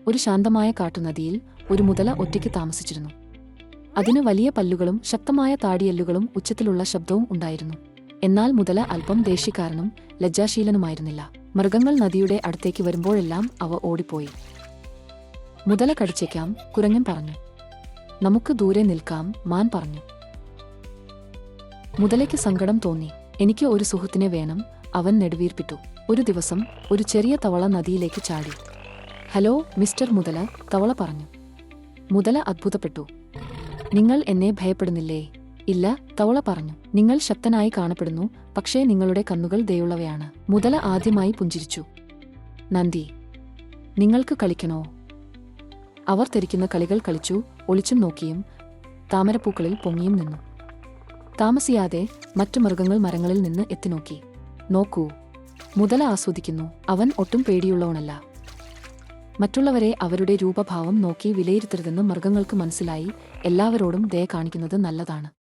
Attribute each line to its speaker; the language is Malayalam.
Speaker 1: ഒരു ശാന്തമായ കാട്ടുനദിയിൽ ഒരു മുതല ഒറ്റയ്ക്ക് താമസിച്ചിരുന്നു. അതിന് വലിയ പല്ലുകളും ശക്തമായ താടിയെല്ലുകളും ഉച്ചത്തിലുള്ള ശബ്ദവും ഉണ്ടായിരുന്നു. എന്നാൽ മുതല അല്പം ദേഷ്യക്കാരനും ലജ്ജാശീലനുമായിരുന്നില്ല. മൃഗങ്ങൾ നദിയുടെ അടുത്തേക്ക് വരുമ്പോഴെല്ലാം അവ ഓടിപ്പോയി. മുതല കടിച്ചേക്കാം, കുരങ്ങൻ പറഞ്ഞു. നമുക്ക് ദൂരെ നിൽക്കാം, മാൻ പറഞ്ഞു. മുതലയ്ക്ക് സങ്കടം തോന്നി. എനിക്ക് ഒരു സുഹൃത്തിനെ വേണം, അവൻ നെടുവീർപ്പിട്ടു. ഒരു ദിവസം ഒരു ചെറിയ തവള നദിയിലേക്ക് ചാടി. ഹലോ മിസ്റ്റർ മുതല, തവള പറഞ്ഞു. മുതല അത്ഭുതപ്പെട്ടു. നിങ്ങൾ എന്നെ ഭയപ്പെടുന്നില്ലേ? ഇല്ല, തവള പറഞ്ഞു. നിങ്ങൾ ശക്തനായി കാണപ്പെടുന്നു, പക്ഷേ നിങ്ങളുടെ കണ്ണുകൾ ദയുള്ളവയാണ്. മുതല ആദ്യമായി പുഞ്ചിരിച്ചു. നന്ദി. നിങ്ങൾക്ക് കളിക്കണോ? അവർ തെറിക്കുന്ന കളികൾ കളിച്ചു, ഒളിച്ചും നോക്കിയും താമരപ്പൂക്കളിൽ പൊങ്ങിയും നിന്നു. താമസിയാതെ മറ്റു മൃഗങ്ങൾ മരങ്ങളിൽ നിന്ന് എത്തിനോക്കി. നോക്കൂ, മുതല ആസ്വദിക്കുന്നു. അവൻ ഒട്ടും പേടിയുള്ളവനല്ല. മറ്റുള്ളവരെ അവരുടെ രൂപഭാവം നോക്കി വിലയിരുത്തരുതെന്ന് മൃഗങ്ങൾക്ക് മനസ്സിലായി. എല്ലാവരോടും ദയ കാണിക്കുന്നത് നല്ലതാണ്.